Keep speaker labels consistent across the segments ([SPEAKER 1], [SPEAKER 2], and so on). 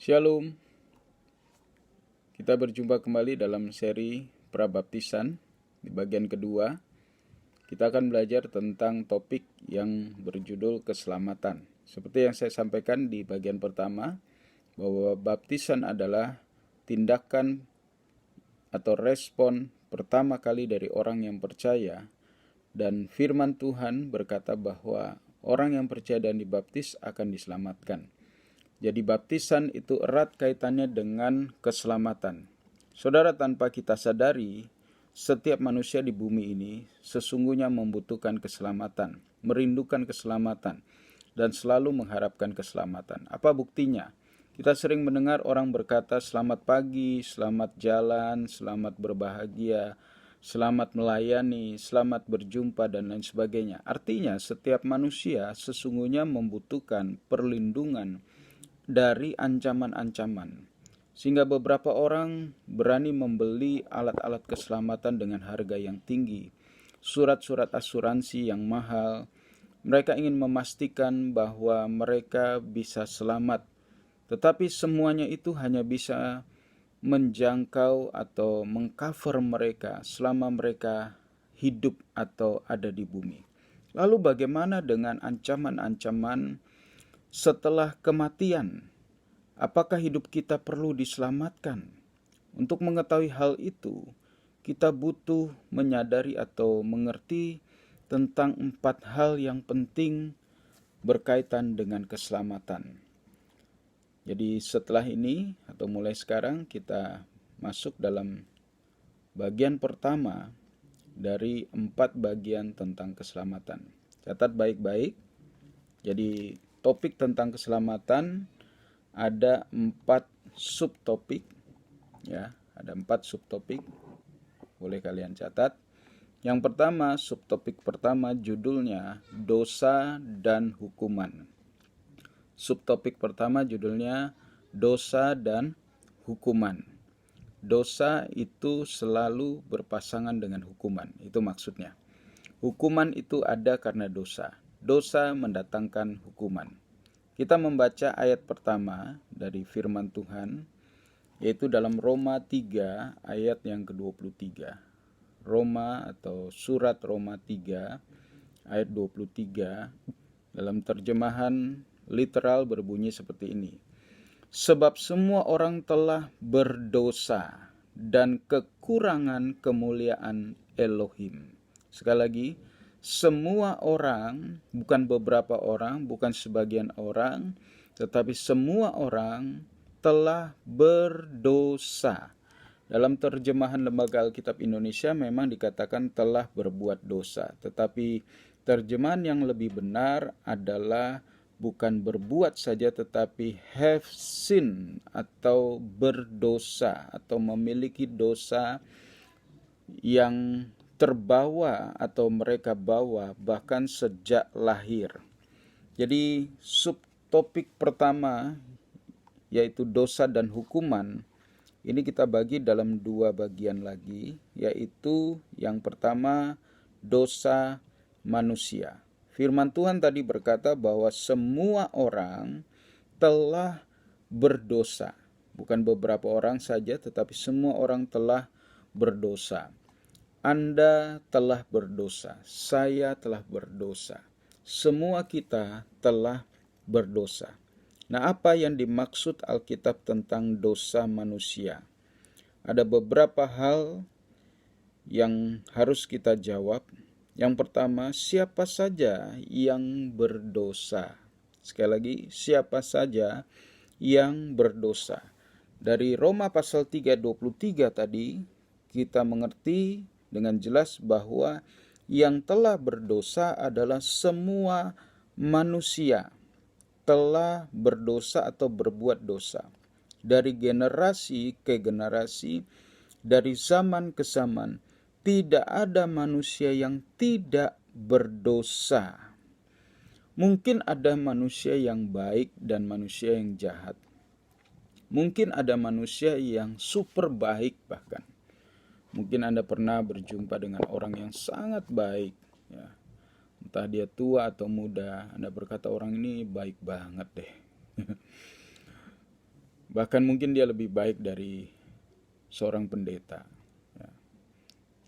[SPEAKER 1] Shalom, kita berjumpa kembali dalam seri prabaptisan. Di bagian kedua, kita akan belajar tentang topik yang berjudul keselamatan. Seperti yang saya sampaikan di bagian pertama, bahwa baptisan adalah tindakan atau respon pertama kali dari orang yang percaya, dan firman Tuhan berkata bahwa orang yang percaya dan dibaptis akan diselamatkan. Jadi baptisan itu erat kaitannya dengan keselamatan. Saudara, tanpa kita sadari, setiap manusia di bumi ini sesungguhnya membutuhkan keselamatan, merindukan keselamatan, dan selalu mengharapkan keselamatan. Apa buktinya? Kita sering mendengar orang berkata selamat pagi, selamat jalan, selamat berbahagia, selamat melayani, selamat berjumpa, dan lain sebagainya. Artinya setiap manusia sesungguhnya membutuhkan perlindungan dari ancaman-ancaman, sehingga beberapa orang berani membeli alat-alat keselamatan dengan harga yang tinggi, surat-surat asuransi yang mahal. Mereka ingin memastikan bahwa mereka bisa selamat, tetapi semuanya itu hanya bisa menjangkau atau mengcover mereka selama mereka hidup atau ada di bumi. Lalu bagaimana dengan ancaman-ancaman setelah kematian? Apakah hidup kita perlu diselamatkan? Untuk mengetahui hal itu, kita butuh menyadari atau mengerti tentang 4 hal yang penting berkaitan dengan keselamatan. Jadi setelah ini atau mulai sekarang kita masuk dalam bagian pertama dari 4 bagian tentang keselamatan. Catat baik-baik. Jadi topik tentang keselamatan ada 4 subtopik, ya, ada 4 subtopik. Boleh kalian catat. Yang pertama, subtopik pertama judulnya dosa dan hukuman. Subtopik pertama judulnya dosa dan hukuman. Dosa itu selalu berpasangan dengan hukuman, itu maksudnya. Hukuman itu ada karena dosa. Dosa mendatangkan hukuman. Kita membaca ayat pertama dari firman Tuhan, yaitu dalam Roma 3 ayat yang ke-23. Roma atau surat Roma 3 ayat 23 dalam terjemahan literal berbunyi seperti ini. Sebab semua orang telah berdosa dan kekurangan kemuliaan Elohim. Sekali lagi, semua orang, bukan beberapa orang, bukan sebagian orang, tetapi semua orang telah berdosa. Dalam terjemahan Lembaga Alkitab Indonesia memang dikatakan telah berbuat dosa, tetapi terjemahan yang lebih benar adalah bukan berbuat saja, tetapi have sin atau berdosa atau memiliki dosa yang terbawa atau mereka bawa bahkan sejak lahir. Jadi subtopik pertama yaitu dosa dan hukuman ini kita bagi dalam 2 bagian lagi, yaitu yang pertama dosa manusia. Firman Tuhan tadi berkata bahwa semua orang telah berdosa. Bukan beberapa orang saja, tetapi semua orang telah berdosa. Anda telah berdosa, saya telah berdosa, semua kita telah berdosa. Nah, apa yang dimaksud Alkitab tentang dosa manusia? Ada beberapa hal yang harus kita jawab. Yang pertama, siapa saja yang berdosa? Sekali lagi, siapa saja yang berdosa? Dari Roma pasal 3:23 tadi, kita mengerti dengan jelas bahwa yang telah berdosa adalah semua manusia telah berdosa atau berbuat dosa. Dari generasi ke generasi, dari zaman ke zaman, tidak ada manusia yang tidak berdosa. Mungkin ada manusia yang baik dan manusia yang jahat. Mungkin ada manusia yang super baik bahkan. Mungkin Anda pernah berjumpa dengan orang yang sangat baik, ya. Entah dia tua atau muda, Anda berkata orang ini baik banget deh. Bahkan mungkin dia lebih baik dari seorang pendeta. Ya.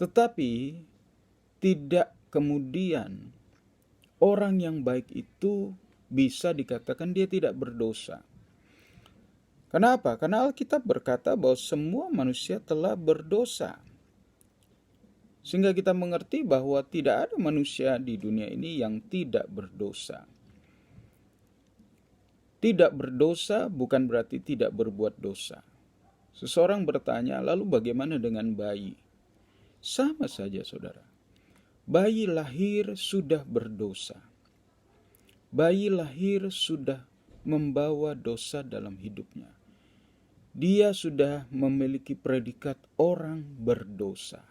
[SPEAKER 1] Tetapi tidak kemudian orang yang baik itu bisa dikatakan dia tidak berdosa. Kenapa? Karena Alkitab berkata bahwa semua manusia telah berdosa. Sehingga kita mengerti bahwa tidak ada manusia di dunia ini yang tidak berdosa. Tidak berdosa bukan berarti tidak berbuat dosa. Seseorang bertanya, lalu bagaimana dengan bayi? Sama saja, saudara. Bayi lahir sudah berdosa. Bayi lahir sudah membawa dosa dalam hidupnya. Dia sudah memiliki predikat orang berdosa.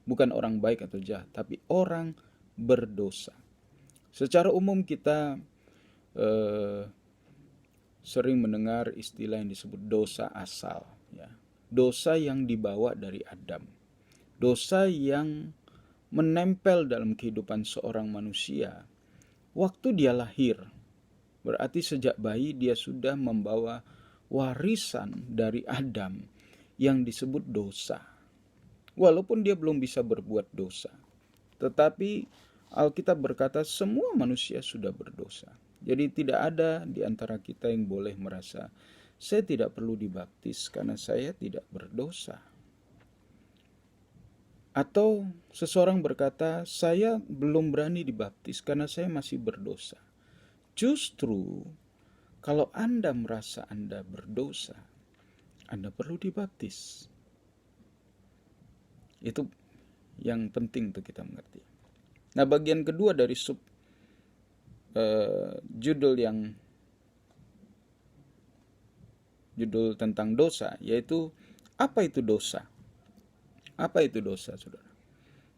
[SPEAKER 1] Bukan orang baik atau jahat, tapi orang berdosa. Secara umum kita sering mendengar istilah yang disebut dosa asal. Ya. Dosa yang dibawa dari Adam. Dosa yang menempel dalam kehidupan seorang manusia waktu dia lahir. Berarti sejak bayi dia sudah membawa warisan dari Adam yang disebut dosa. Walaupun dia belum bisa berbuat dosa. Tetapi Alkitab berkata semua manusia sudah berdosa. Jadi tidak ada di antara kita yang boleh merasa saya tidak perlu dibaptis karena saya tidak berdosa. Atau seseorang berkata saya belum berani dibaptis karena saya masih berdosa. Justru kalau Anda merasa Anda berdosa, Anda perlu dibaptis. Itu yang penting untuk kita mengerti. Nah, bagian kedua dari judul tentang dosa, yaitu apa itu dosa? Apa itu dosa, saudara?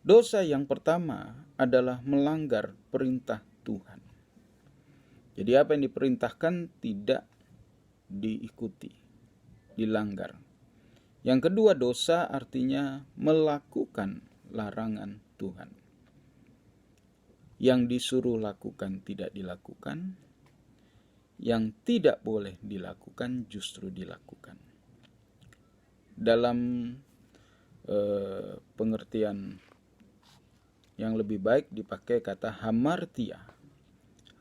[SPEAKER 1] Dosa yang pertama adalah melanggar perintah Tuhan. Jadi apa yang diperintahkan tidak diikuti, dilanggar. Yang kedua, dosa artinya melakukan larangan Tuhan. Yang disuruh lakukan tidak dilakukan, yang tidak boleh dilakukan justru dilakukan. Dalam pengertian yang lebih baik dipakai kata hamartia.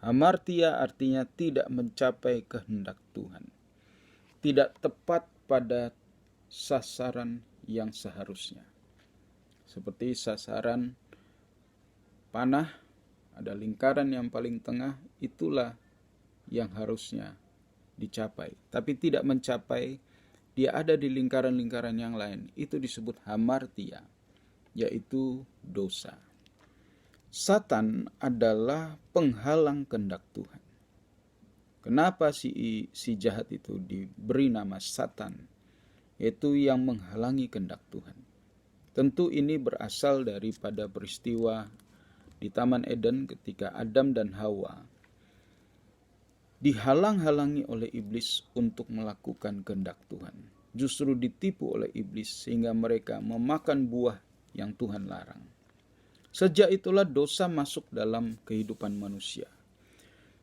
[SPEAKER 1] Hamartia artinya tidak mencapai kehendak Tuhan. Tidak tepat pada sasaran yang seharusnya. Seperti sasaran panah, ada lingkaran yang paling tengah, itulah yang harusnya dicapai. Tapi tidak mencapai, dia ada di lingkaran-lingkaran yang lain. Itu disebut hamartia, yaitu dosa. Satan adalah penghalang kehendak Tuhan. Kenapa si jahat itu diberi nama Satan? Yaitu yang menghalangi kehendak Tuhan. Tentu ini berasal daripada peristiwa di Taman Eden ketika Adam dan Hawa dihalang-halangi oleh iblis untuk melakukan kehendak Tuhan. Justru ditipu oleh iblis sehingga mereka memakan buah yang Tuhan larang. Sejak itulah dosa masuk dalam kehidupan manusia.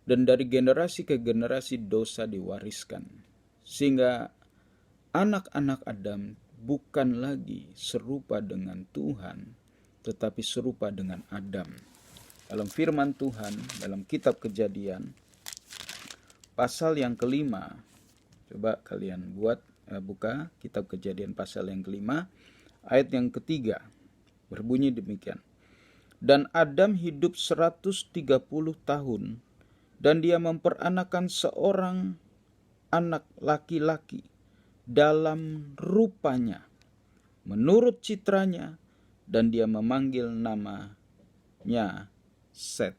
[SPEAKER 1] Dan dari generasi ke generasi dosa diwariskan. Sehingga anak-anak Adam bukan lagi serupa dengan Tuhan, tetapi serupa dengan Adam. Dalam firman Tuhan, dalam kitab Kejadian, pasal yang kelima, coba kalian buka kitab Kejadian pasal yang kelima, ayat yang ketiga, berbunyi demikian. Dan Adam hidup 130 tahun, dan dia memperanakan seorang anak laki-laki dalam rupanya, menurut citranya, dan dia memanggil namanya Set.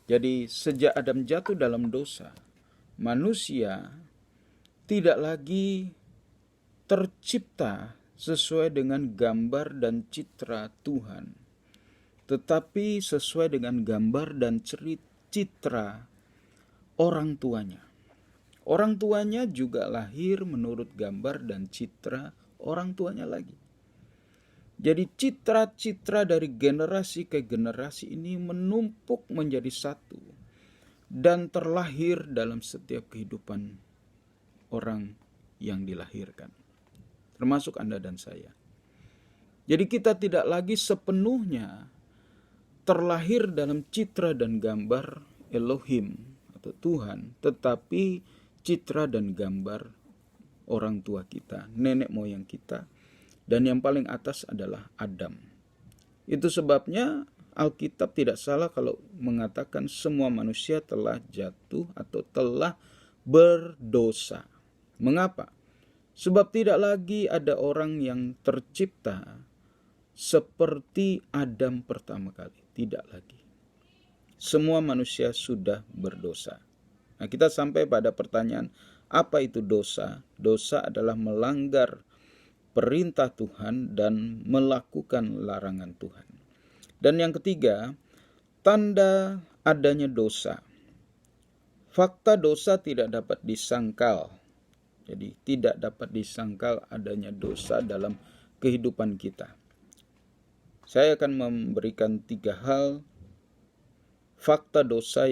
[SPEAKER 1] Jadi sejak Adam jatuh dalam dosa, manusia tidak lagi tercipta sesuai dengan gambar dan citra Tuhan, tetapi sesuai dengan gambar dan citra orang tuanya. Orang tuanya juga lahir menurut gambar dan citra orang tuanya lagi. Jadi citra-citra dari generasi ke generasi ini menumpuk menjadi satu dan terlahir dalam setiap kehidupan orang yang dilahirkan, termasuk Anda dan saya. Jadi kita tidak lagi sepenuhnya terlahir dalam citra dan gambar Elohim atau Tuhan, tetapi citra dan gambar orang tua kita, nenek moyang kita, dan yang paling atas adalah Adam. Itu sebabnya Alkitab tidak salah kalau mengatakan semua manusia telah jatuh atau telah berdosa. Mengapa? Sebab tidak lagi ada orang yang tercipta seperti Adam pertama kali. Tidak lagi. Semua manusia sudah berdosa. Nah, kita sampai pada pertanyaan, apa itu dosa? Dosa adalah melanggar perintah Tuhan dan melakukan larangan Tuhan. Dan yang ketiga, tanda adanya dosa. Fakta dosa tidak dapat disangkal. Jadi tidak dapat disangkal adanya dosa dalam kehidupan kita. Saya akan memberikan 3 hal fakta dosa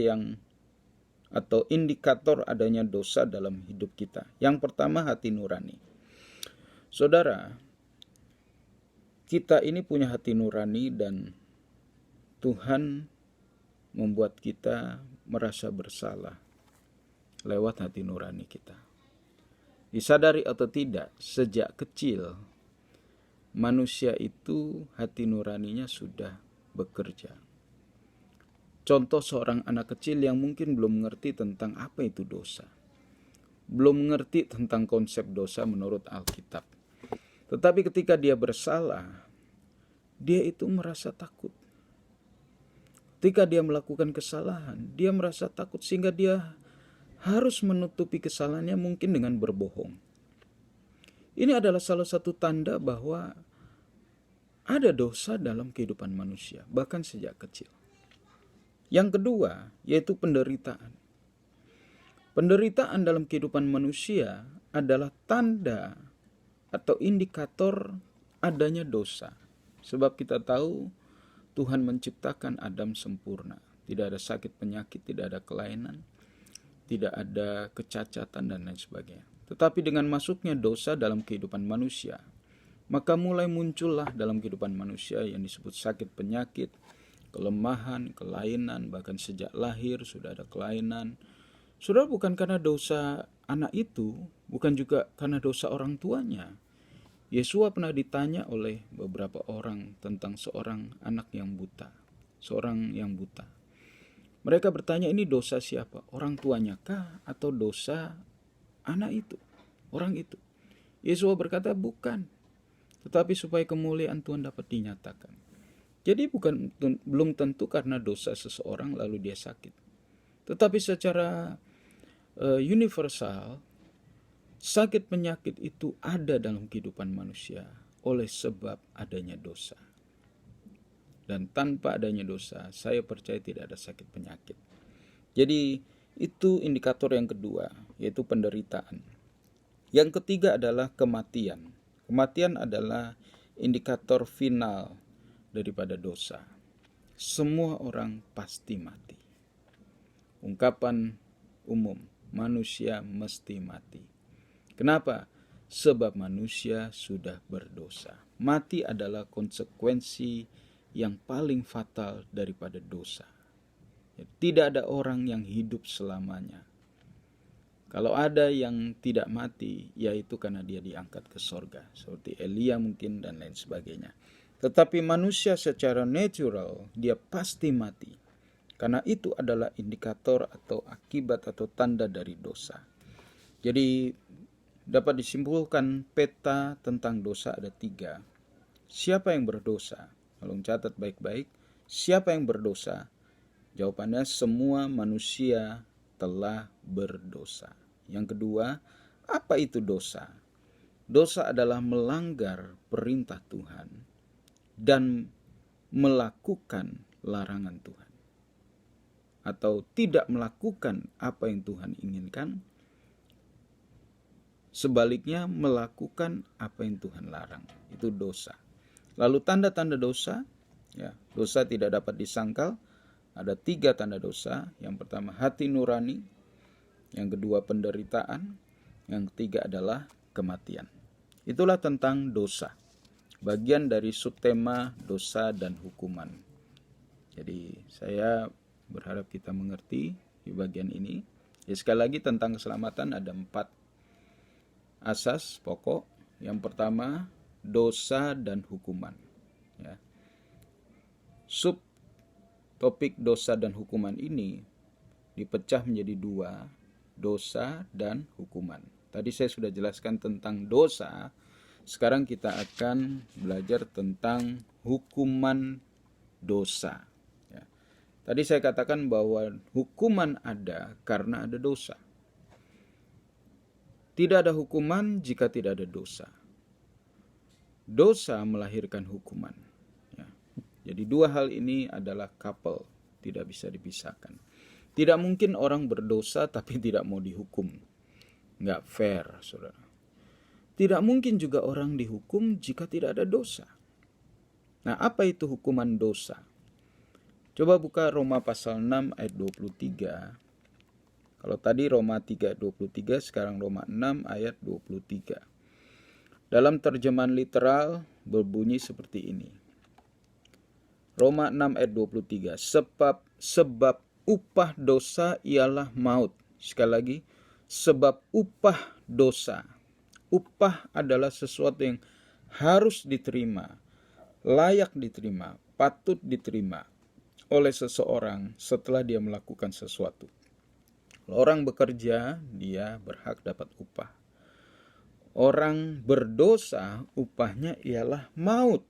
[SPEAKER 1] atau indikator adanya dosa dalam hidup kita. Yang pertama, hati nurani. Saudara, kita ini punya hati nurani dan Tuhan membuat kita merasa bersalah lewat hati nurani kita. Disadari atau tidak, sejak kecil manusia itu hati nuraninya sudah bekerja. Contoh seorang anak kecil yang mungkin belum mengerti tentang apa itu dosa. Belum mengerti tentang konsep dosa menurut Alkitab. Tetapi ketika dia bersalah, dia itu merasa takut. Ketika dia melakukan kesalahan, dia merasa takut sehingga dia harus menutupi kesalahannya mungkin dengan berbohong. Ini adalah salah satu tanda bahwa ada dosa dalam kehidupan manusia, bahkan sejak kecil. Yang kedua, yaitu penderitaan. Penderitaan dalam kehidupan manusia adalah tanda atau indikator adanya dosa. Sebab kita tahu Tuhan menciptakan Adam sempurna. Tidak ada sakit penyakit, tidak ada kelainan, tidak ada kecacatan dan lain sebagainya. Tetapi dengan masuknya dosa dalam kehidupan manusia, maka mulai muncullah dalam kehidupan manusia yang disebut sakit penyakit, kelemahan, kelainan, bahkan sejak lahir sudah ada kelainan. Saudara, bukan karena dosa anak itu, bukan juga karena dosa orang tuanya. Yesua pernah ditanya oleh beberapa orang tentang seorang anak yang buta, seorang yang buta. Mereka bertanya, ini dosa siapa? Orang tuanya kah atau dosa anak itu, orang itu? Yesua berkata, bukan, tetapi supaya kemuliaan Tuhan dapat dinyatakan. Jadi belum tentu karena dosa seseorang lalu dia sakit. Tetapi secara universal, sakit penyakit itu ada dalam kehidupan manusia oleh sebab adanya dosa. Dan tanpa adanya dosa, saya percaya tidak ada sakit penyakit. Jadi itu indikator yang kedua, yaitu penderitaan. Yang ketiga adalah kematian. Kematian adalah indikator final daripada dosa. Semua orang pasti mati. Ungkapan umum, manusia mesti mati. Kenapa? Sebab manusia sudah berdosa. Mati adalah konsekuensi yang paling fatal daripada dosa. Tidak ada orang yang hidup selamanya. Kalau ada yang tidak mati, yaitu karena dia diangkat ke sorga. Seperti Elia mungkin dan lain sebagainya. Tetapi manusia secara natural, dia pasti mati. Karena itu adalah indikator atau akibat atau tanda dari dosa. Jadi dapat disimpulkan peta tentang dosa ada 3. Siapa yang berdosa? Tolong catat baik-baik. Siapa yang berdosa? Jawabannya semua manusia telah berdosa. Yang kedua, apa itu dosa? Dosa adalah melanggar perintah Tuhan dan melakukan larangan Tuhan. Atau tidak melakukan apa yang Tuhan inginkan. Sebaliknya melakukan apa yang Tuhan larang. Itu dosa. Lalu tanda-tanda dosa, dosa tidak dapat disangkal. Ada 3 tanda dosa. Yang pertama hati nurani, yang kedua penderitaan, Yang ketiga adalah kematian. Itulah tentang dosa. Bagian dari subtema dosa dan hukuman. Jadi saya berharap kita mengerti di bagian ini. Ya, sekali lagi tentang keselamatan ada 4 asas pokok. Yang pertama, dosa dan hukuman. Ya. Subtopik dosa dan hukuman ini dipecah menjadi 2, dosa dan hukuman. Tadi saya sudah jelaskan tentang dosa. Sekarang kita akan belajar tentang hukuman dosa. Ya. Tadi saya katakan bahwa hukuman ada karena ada dosa. Tidak ada hukuman jika tidak ada dosa. Dosa melahirkan hukuman. Ya. Jadi 2 hal ini adalah couple, tidak bisa dipisahkan. Tidak mungkin orang berdosa tapi tidak mau dihukum. Nggak fair, saudara. Tidak mungkin juga orang dihukum jika tidak ada dosa. Nah, apa itu hukuman dosa? Coba buka Roma pasal 6 ayat 23. Kalau tadi Roma 3 ayat 23, sekarang Roma 6 ayat 23. Dalam terjemahan literal berbunyi seperti ini. Roma 6 ayat 23. Sebab upah dosa ialah maut. Sekali lagi, sebab upah dosa. Upah adalah sesuatu yang harus diterima, layak diterima, patut diterima oleh seseorang setelah dia melakukan sesuatu. Kalau orang bekerja, dia berhak dapat upah. Orang berdosa, upahnya ialah maut.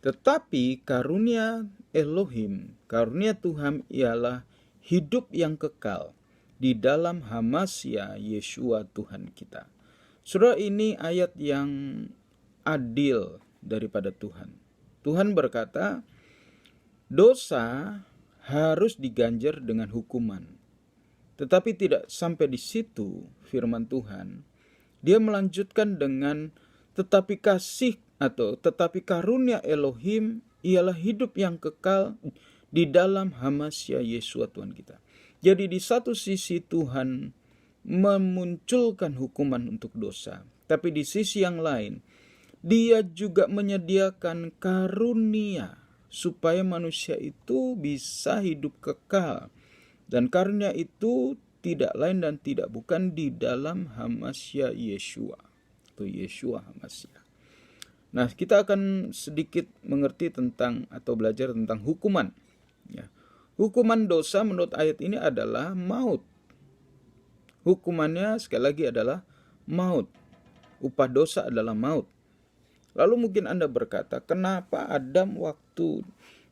[SPEAKER 1] Tetapi karunia Elohim, karunia Tuhan ialah hidup yang kekal di dalam Hamasya Yeshua Tuhan kita. Saudara, ini ayat yang adil daripada Tuhan. Tuhan berkata, dosa harus diganjar dengan hukuman. Tetapi tidak sampai di situ firman Tuhan. Dia melanjutkan dengan tetapi kasih atau tetapi karunia Elohim ialah hidup yang kekal di dalam Hamasya Yeshua Tuhan kita. Jadi di satu sisi Tuhan memunculkan hukuman untuk dosa, tapi di sisi yang lain dia juga menyediakan karunia supaya manusia itu bisa hidup kekal. Dan karunia itu tidak lain dan tidak bukan di dalam Hamasya Yeshua. Itu Yeshua Hamasya. Nah, kita akan sedikit mengerti tentang atau belajar tentang hukuman. Ya. Hukuman dosa menurut ayat ini adalah maut. Hukumannya sekali lagi adalah maut. Upah dosa adalah maut. Lalu mungkin Anda berkata, kenapa Adam waktu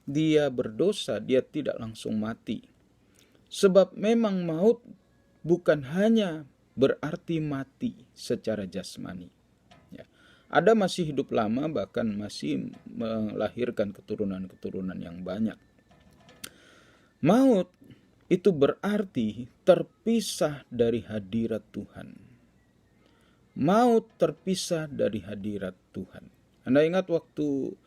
[SPEAKER 1] dia berdosa, dia tidak langsung mati? Sebab memang maut bukan hanya berarti mati secara jasmani. Ya. Adam masih hidup lama, bahkan masih melahirkan keturunan-keturunan yang banyak. Maut itu berarti terpisah dari hadirat Tuhan. Maut terpisah dari hadirat Tuhan. Anda ingat waktu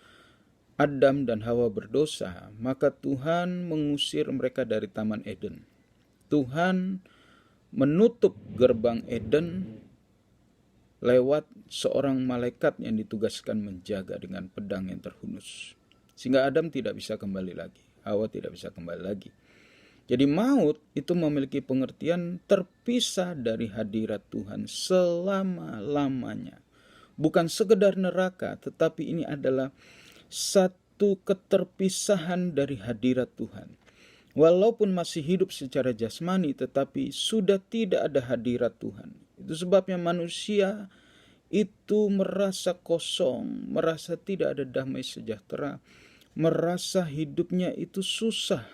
[SPEAKER 1] Adam dan Hawa berdosa, maka Tuhan mengusir mereka dari Taman Eden. Tuhan menutup gerbang Eden lewat seorang malaikat yang ditugaskan menjaga dengan pedang yang terhunus. Sehingga Adam tidak bisa kembali lagi, Hawa tidak bisa kembali lagi. Jadi maut itu memiliki pengertian terpisah dari hadirat Tuhan selama-lamanya. Bukan sekedar neraka, tetapi ini adalah satu keterpisahan dari hadirat Tuhan. Walaupun masih hidup secara jasmani, tetapi sudah tidak ada hadirat Tuhan. Itu sebabnya manusia itu merasa kosong, merasa tidak ada damai sejahtera, merasa hidupnya itu susah.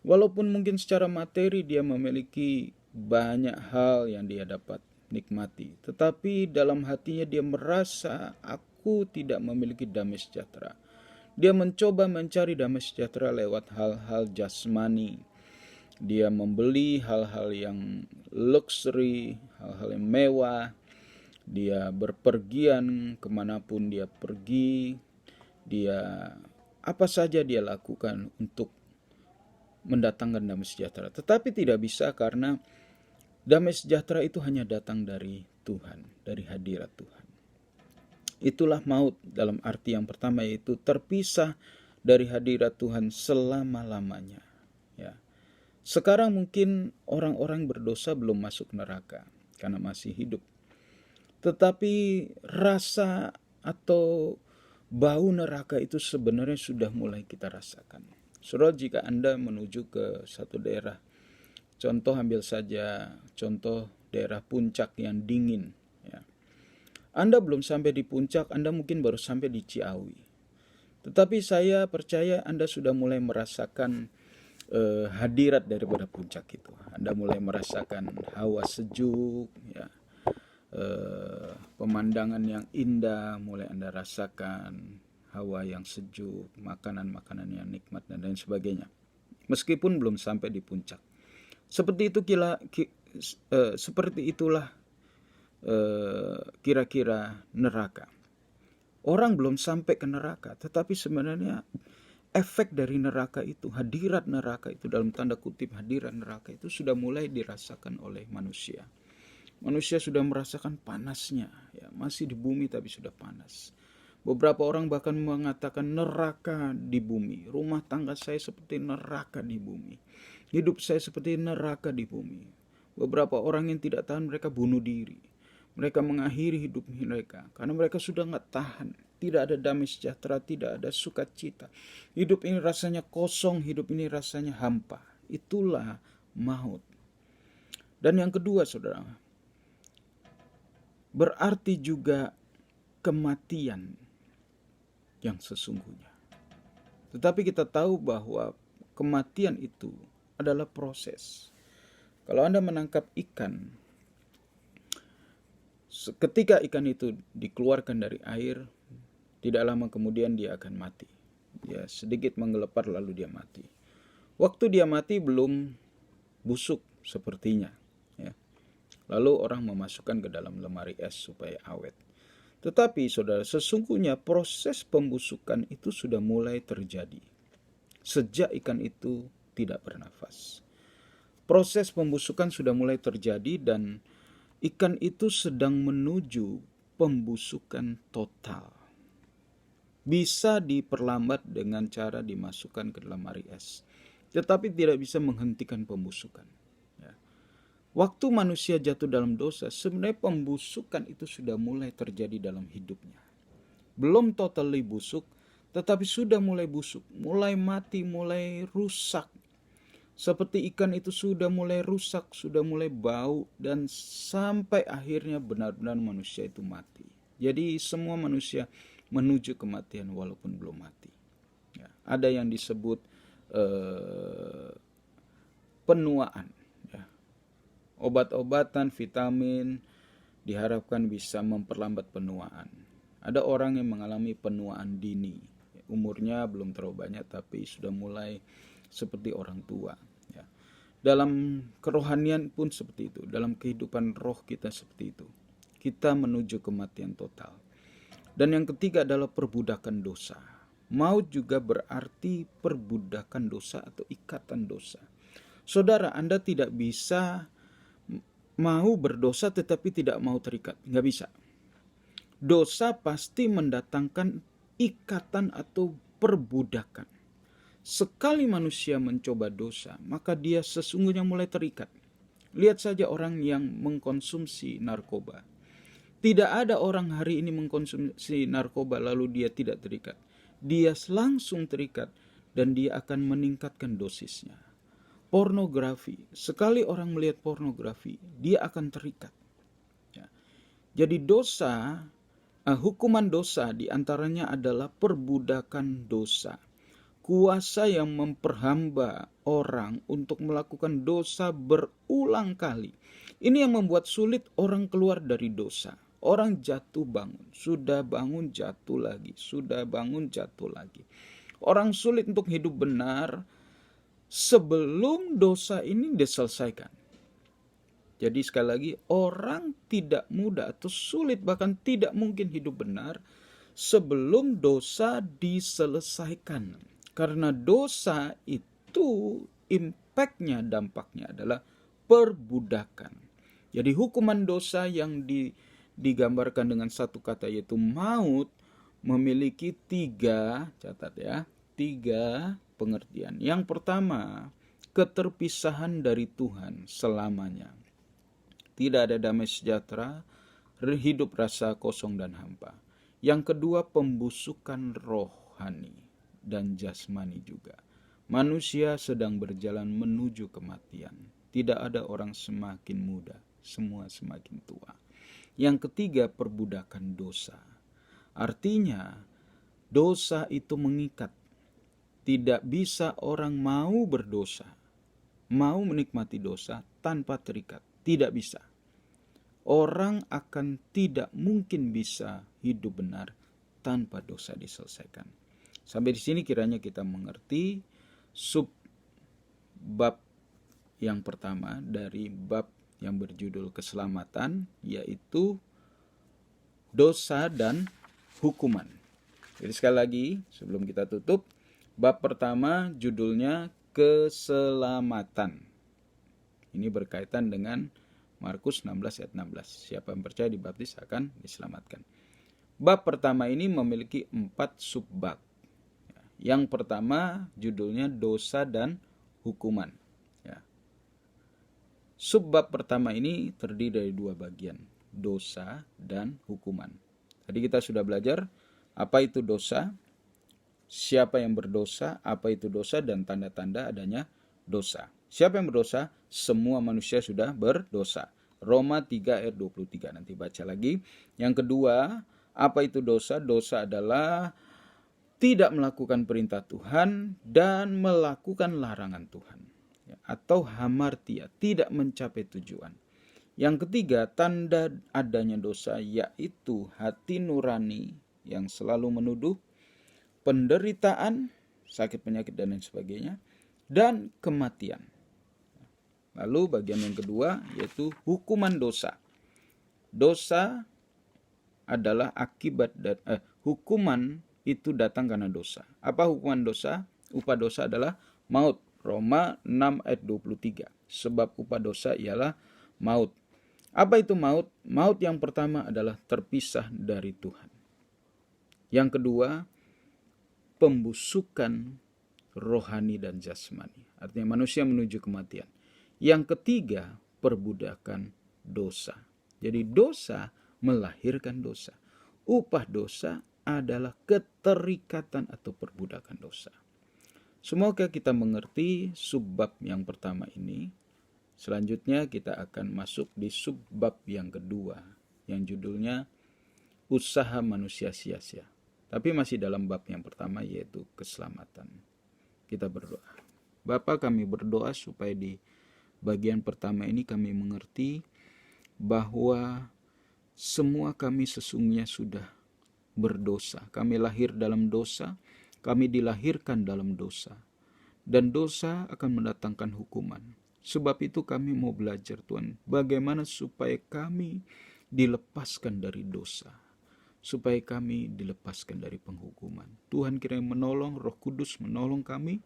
[SPEAKER 1] Walaupun mungkin secara materi dia memiliki banyak hal yang dia dapat nikmati, tetapi dalam hatinya dia merasa aku tidak memiliki damai sejahtera. Dia mencoba mencari damai sejahtera lewat hal-hal jasmani. Dia membeli hal-hal yang luxury, hal-hal yang mewah. Dia berpergian kemanapun dia pergi. Dia apa saja dia lakukan untuk mendatangkan damai sejahtera. Tetapi tidak bisa karena Damai sejahtera itu hanya datang dari Tuhan, dari hadirat Tuhan. Itulah maut dalam arti yang pertama, yaitu terpisah dari hadirat Tuhan selama-lamanya. Ya. Sekarang mungkin orang-orang berdosa belum masuk neraka karena masih hidup. Tetapi rasa atau bau neraka itu sebenarnya sudah mulai kita rasakan. Saudara, jika Anda menuju ke satu daerah, contoh ambil saja contoh daerah puncak yang dingin, ya. Anda belum sampai di puncak, Anda mungkin baru sampai di Ciawi. Tetapi saya percaya Anda sudah mulai merasakan hadirat daripada puncak itu. Anda mulai merasakan hawa sejuk, ya. Pemandangan yang indah mulai Anda rasakan, hawa yang sejuk, makanan-makanan yang nikmat dan lain sebagainya. Meskipun belum sampai di puncak. Seperti itulah kira-kira neraka. Orang belum sampai ke neraka, tetapi sebenarnya efek dari neraka itu, hadirat neraka itu, dalam tanda kutip hadirat neraka itu sudah mulai dirasakan oleh manusia. Manusia sudah merasakan panasnya, ya, masih di bumi tapi sudah panas. Beberapa orang bahkan mengatakan neraka di bumi. Rumah tangga saya seperti neraka di bumi. Hidup saya seperti neraka di bumi. Beberapa orang yang tidak tahan, mereka bunuh diri. Mereka mengakhiri hidup mereka karena mereka sudah nggak tahan. Tidak ada damai sejahtera, tidak ada sukacita. Hidup ini rasanya kosong, hidup ini rasanya hampa. Itulah maut. Dan yang kedua, saudara, berarti juga kematian yang sesungguhnya. Tetapi kita tahu bahwa kematian itu adalah proses. Kalau Anda menangkap ikan, ketika ikan itu dikeluarkan dari air, tidak lama kemudian dia akan mati. Dia sedikit menggelepar lalu dia mati. Waktu dia mati belum busuk sepertinya, ya. Lalu orang memasukkan ke dalam lemari es supaya awet. Tetapi saudara, sesungguhnya proses pembusukan itu sudah mulai terjadi sejak ikan itu tidak bernafas. Proses pembusukan sudah mulai terjadi dan ikan itu sedang menuju pembusukan total. Bisa diperlambat dengan cara dimasukkan ke dalam lemari es, tetapi tidak bisa menghentikan pembusukan. Waktu manusia jatuh dalam dosa, sebenarnya pembusukan itu sudah mulai terjadi dalam hidupnya. Belum totally busuk, tetapi sudah mulai busuk, mulai mati, mulai rusak. Seperti ikan itu sudah mulai rusak, sudah mulai bau, dan sampai akhirnya benar-benar manusia itu mati. Jadi semua manusia menuju kematian walaupun belum mati. Ya, ada yang disebut penuaan. Obat-obatan, vitamin diharapkan bisa memperlambat penuaan. Ada orang yang mengalami penuaan dini. Umurnya belum terlalu banyak tapi sudah mulai seperti orang tua. Ya. Dalam kerohanian pun seperti itu. Dalam kehidupan roh kita seperti itu. Kita menuju kematian total. Dan yang ketiga adalah perbudakan dosa. Maut juga berarti perbudakan dosa atau ikatan dosa. Saudara, Anda tidak bisa mau berdosa tetapi tidak mau terikat. Nggak bisa. Dosa pasti mendatangkan ikatan atau perbudakan. Sekali manusia mencoba dosa, maka dia sesungguhnya mulai terikat. Lihat saja orang yang mengkonsumsi narkoba. Tidak ada orang hari ini mengkonsumsi narkoba lalu dia tidak terikat. Dia langsung terikat dan dia akan meningkatkan dosisnya. Pornografi, sekali orang melihat pornografi, dia akan terikat. Ya. Jadi dosa, hukuman dosa diantaranya adalah perbudakan dosa. Kuasa yang memperhamba orang untuk melakukan dosa berulang kali. Ini yang membuat sulit orang keluar dari dosa. Orang jatuh bangun, sudah bangun jatuh lagi, sudah bangun jatuh lagi. Orang sulit untuk hidup benar sebelum dosa ini diselesaikan. Jadi sekali lagi, orang tidak mudah atau sulit bahkan tidak mungkin hidup benar sebelum dosa diselesaikan. Karena dosa itu impactnya, dampaknya adalah perbudakan. Jadi hukuman dosa yang digambarkan dengan satu kata yaitu maut memiliki tiga, catat ya, tiga pengertian. Yang pertama, keterpisahan dari Tuhan selamanya. Tidak ada damai sejahtera, hidup rasa kosong dan hampa. Yang kedua, pembusukan rohani dan jasmani juga. Manusia sedang berjalan menuju kematian. Tidak ada orang semakin muda, semua semakin tua. Yang ketiga, perbudakan dosa. Artinya, dosa itu mengikat. Tidak bisa orang mau berdosa, mau menikmati dosa tanpa terikat. Tidak bisa. Orang akan tidak mungkin bisa hidup benar tanpa dosa diselesaikan. Sampai di sini kiranya kita mengerti sub bab yang pertama dari bab yang berjudul keselamatan, yaitu dosa dan hukuman. Jadi sekali lagi sebelum kita tutup, bab pertama judulnya keselamatan. Ini berkaitan dengan Markus 16 ayat 16. Siapa yang percaya dibaptis akan diselamatkan. Bab pertama ini memiliki 4 subbab. Yang pertama judulnya dosa dan hukuman. Subbab pertama ini terdiri dari 2 bagian, dosa dan hukuman. Tadi kita sudah belajar apa itu dosa, siapa yang berdosa, apa itu dosa, dan tanda-tanda adanya dosa. Siapa yang berdosa? Semua manusia sudah berdosa. Roma 3 ayat 23, nanti baca lagi. Yang kedua, apa itu dosa? Dosa adalah tidak melakukan perintah Tuhan dan melakukan larangan Tuhan. Atau hamartia, tidak mencapai tujuan. Yang ketiga, tanda adanya dosa yaitu hati nurani yang selalu menuduh, penderitaan, sakit penyakit dan lain sebagainya, dan kematian. Lalu bagian yang kedua yaitu hukuman dosa. Dosa adalah akibat hukuman itu datang karena dosa. Apa hukuman dosa? Upah dosa adalah maut. Roma 6 ayat 23. Sebab upah dosa ialah maut. Apa itu maut? Maut yang pertama adalah terpisah dari Tuhan. Yang kedua, pembusukan rohani dan jasmani. Artinya manusia menuju kematian. Yang ketiga, perbudakan dosa. Jadi dosa melahirkan dosa. Upah dosa adalah keterikatan atau perbudakan dosa. Semoga kita mengerti subbab yang pertama ini. Selanjutnya kita akan masuk di subbab yang kedua, yang judulnya usaha manusia sia-sia. Tapi masih dalam bab yang pertama, yaitu keselamatan. Kita berdoa. Bapa, kami berdoa supaya di bagian pertama ini kami mengerti bahwa semua kami sesungguhnya sudah berdosa. Kami lahir dalam dosa, kami dilahirkan dalam dosa. Dan dosa akan mendatangkan hukuman. Sebab itu kami mau belajar Tuhan, bagaimana supaya kami dilepaskan dari dosa. Supaya kami dilepaskan dari penghukuman. Tuhan kiranya menolong, Roh Kudus menolong kami.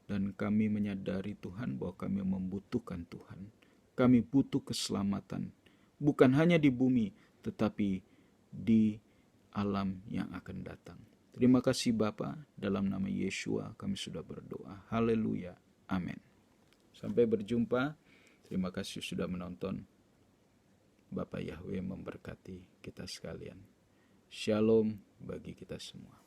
[SPEAKER 1] Dan kami menyadari Tuhan bahwa kami membutuhkan Tuhan. Kami butuh keselamatan. Bukan hanya di bumi, tetapi di alam yang akan datang. Terima kasih Bapa, dalam nama Yeshua kami sudah berdoa. Haleluya. Amin. Sampai berjumpa. Terima kasih sudah menonton. Bapak Yahweh memberkati kita sekalian. Shalom bagi kita semua.